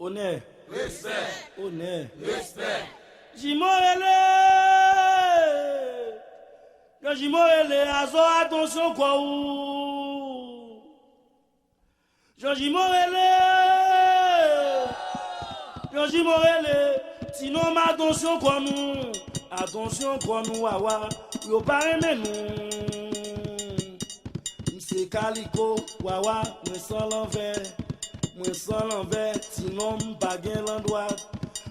Honneur. Respect. Honneur. Respect. Jimorele. Quand Jimorele, attention quoi ou. Jean Jimorele. Quand Jimorele, sinon ma attention quoi nous. Attention quoi nous wawa. Yo pas aimer nous. M'se Calico wawa, moi sans l'envers. Moi sans l'envers, sinon m'pas gen l'endroit.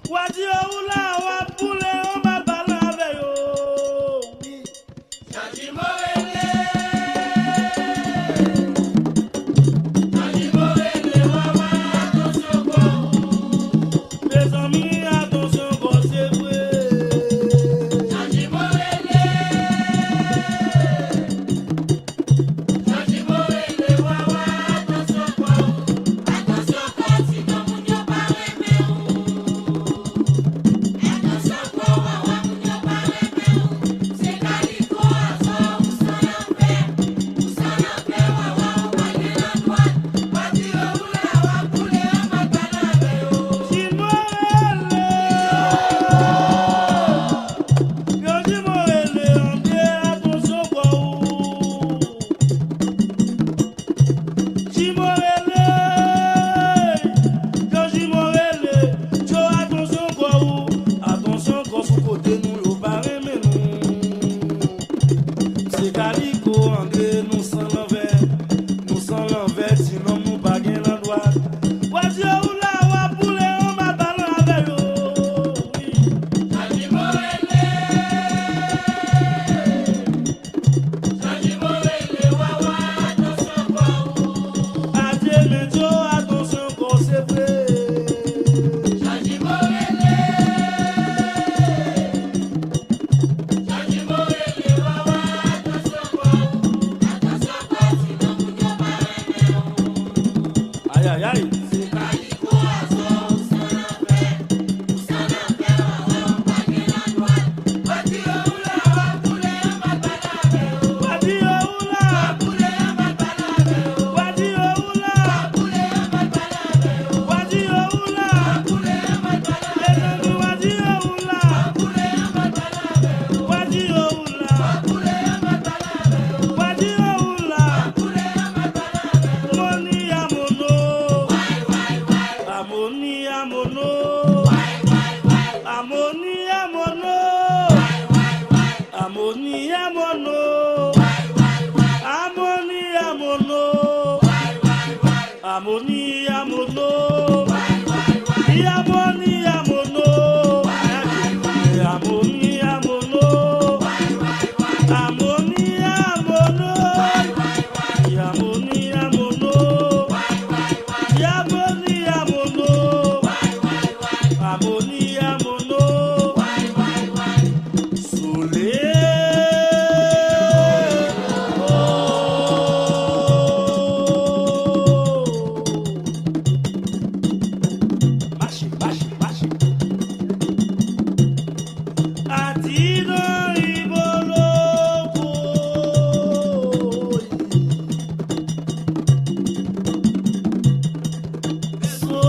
Wadi ou la wa poule on va parler avec yo. Oui. Janji Morele. Janji Morele wawa attention quoi. Mes amis attention quoi c'est vrai. Janji Morele. Janji Morele wawa attention quoi. Attention quoi sinon moun yo pa reme ou. Attention quoi wawa moun yo pa reme ou. C'est Calico aso ou sans l'envers. Ou sans l'envers wawa ou pa gen la droite. Wadi ou la wa poule on va parler avec ou. Jimorele. Yo Jimorele ande attention quoi ou. Jimorele. Yo Jimorele. Jo attention quoi ou. Attention quoi sous côté nous yo pas aimer nous. C'est Calico André nous sans l'envers. Nous sans l'envers sinon nous pas gen l'endroit. Wadi ou la wa poule on va parler avec yo. Oui. Janji Morele. Janji Morele wawa attention quoi ou. Adieu mes jo attention qu'on c'est vrai. Janji Morele. Janji Morele wawa attention quoi ou. Attention quoi sinon moun yo pa reme ou. Aïe aïe aïe. C'est Calico aso ou sans l'envers. Ou sans l'envers wawa ou pa gen la droite. Wadi ou la wa poule on va parler avec ou. Wadi ou la. Poule on va parler avec ou. Wadi ou la. Poule on va parler avec ou. Wadi ou la. Poule on va parler Les avec amis wadi ou la. ou. Poule on va parler avec ou. Wadi ou la. Poule on va parler avec ou. Wadi ou la. Poule on va parler avec ou. Moni amono. Amoni amono. Amoni amono. Amoni amono. Amoni amono. Amoni amono. Amoni amono. Amoni amono. Amoni amono. Amoni amono. Amoni amono. Amoni amono. Soleil. Marche, marche, marche. Atino iboloko. So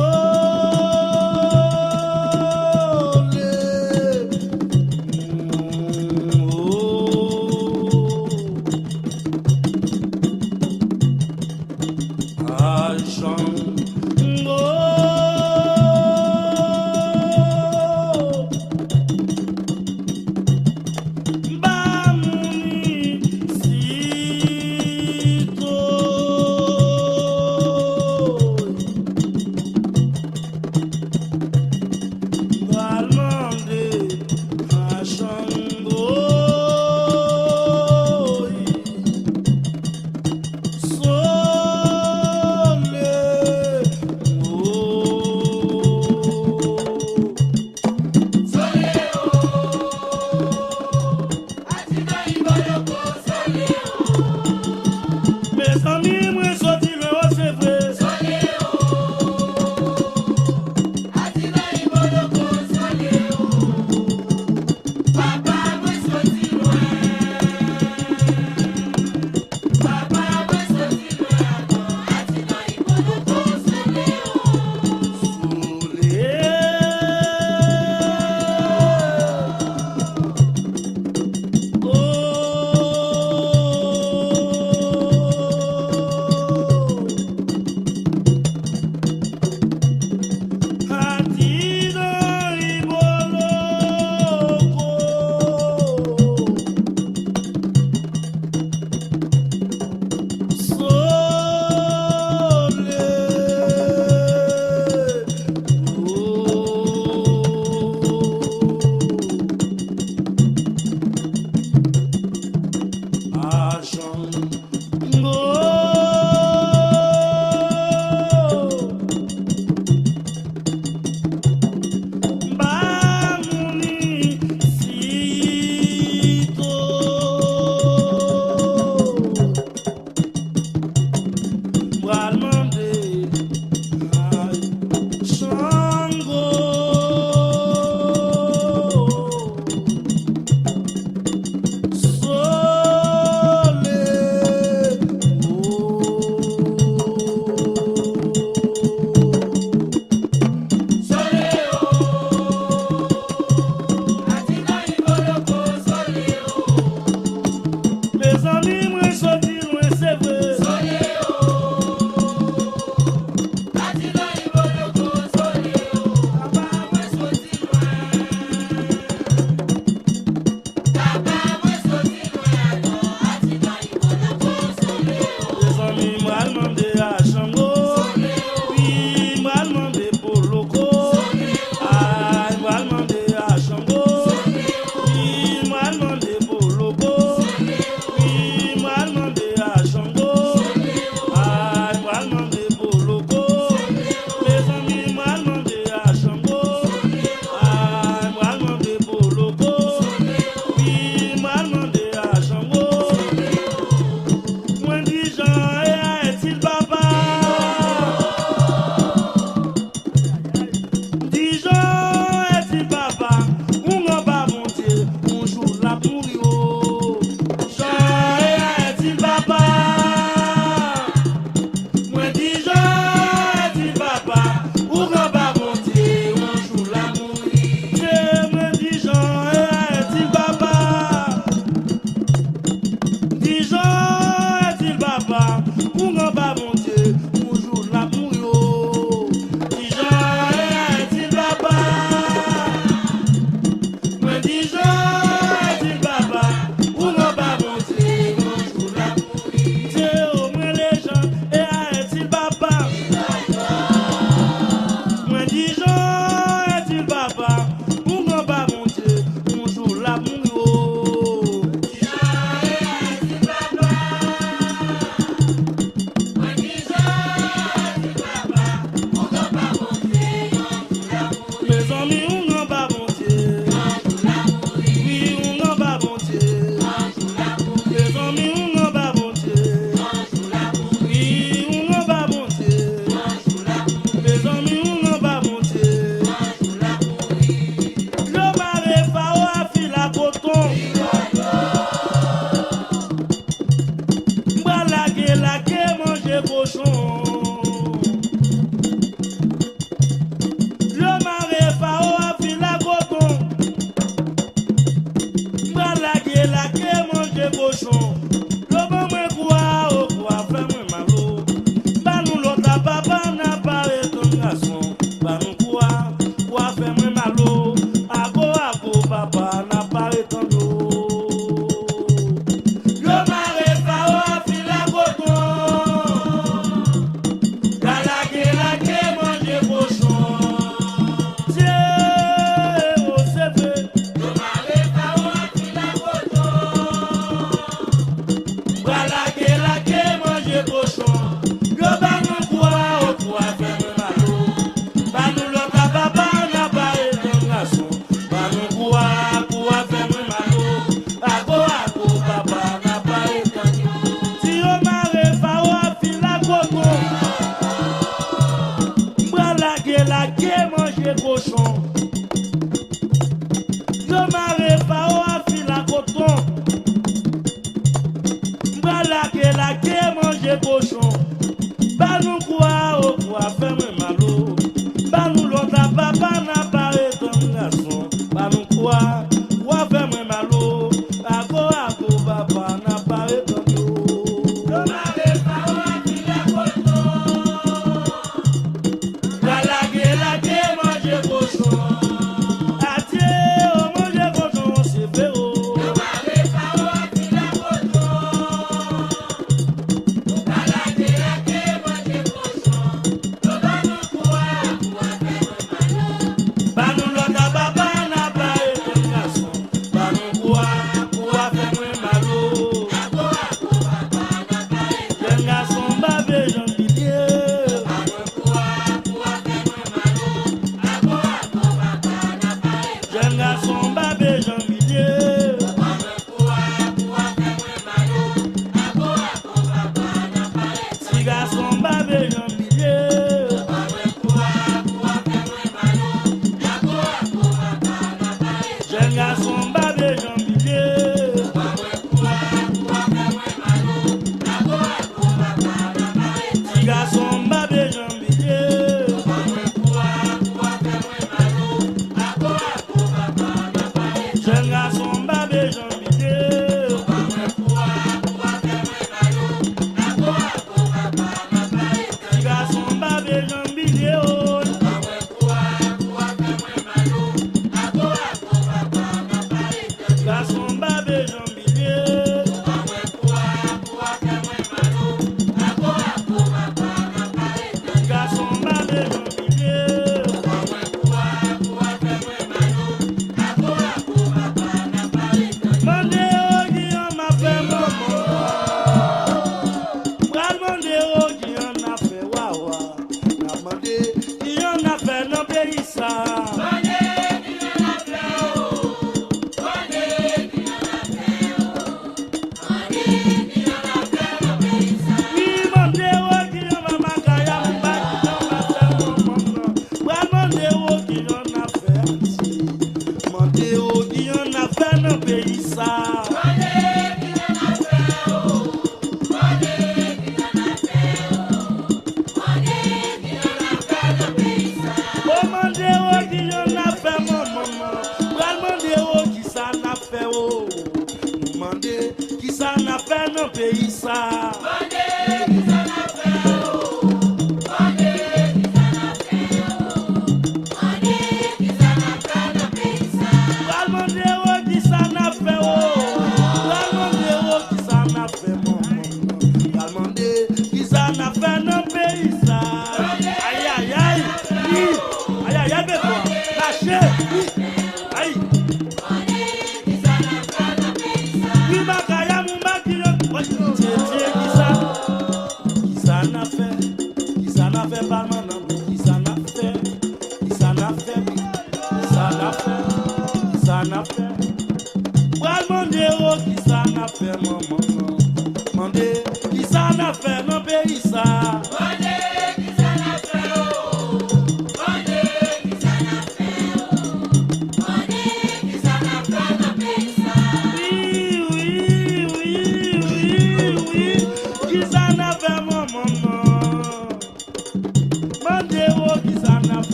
laqué manger cochon. Yo marre pao a fil à coton. M'ba laqué manger cochon. Ba nous quoi au quoi faire moi malo. Ba nous l'autre papa n'a pas ton garçon. Ba nous quoi faire moi malo. Ako papa n'a pas ton yo. Yo marre pao a fil à coton. M'ba laqué manger cochon.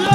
Yo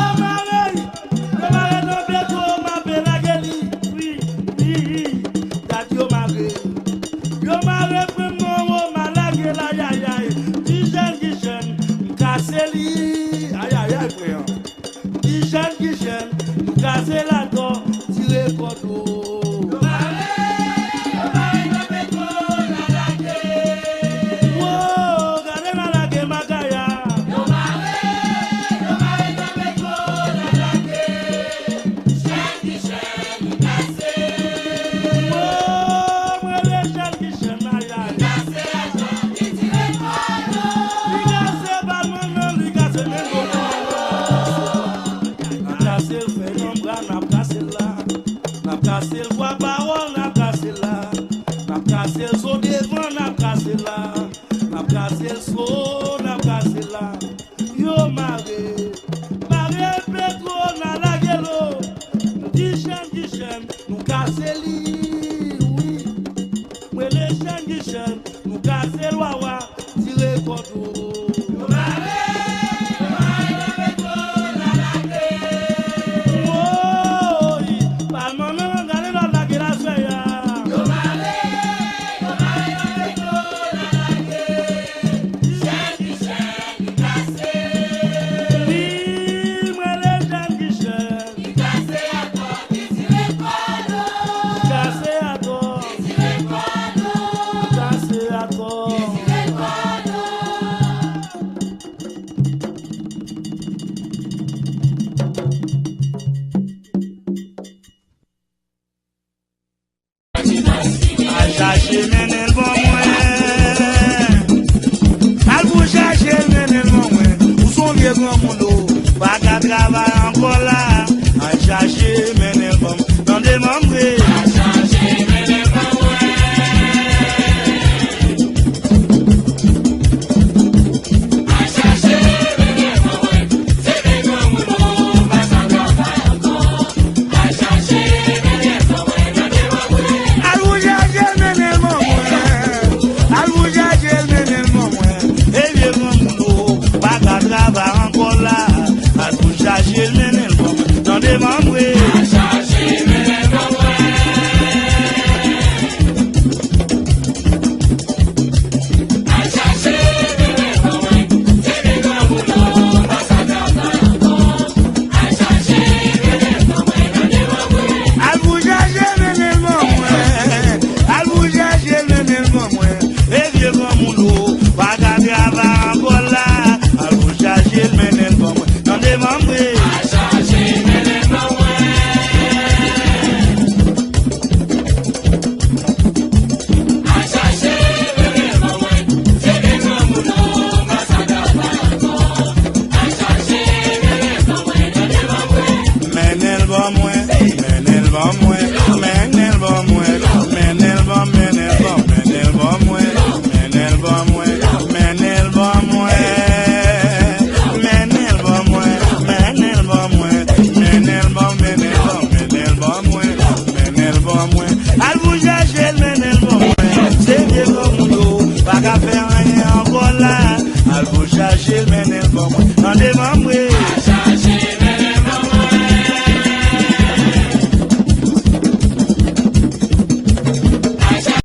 Al vous chercher le menel bon, dans des membres.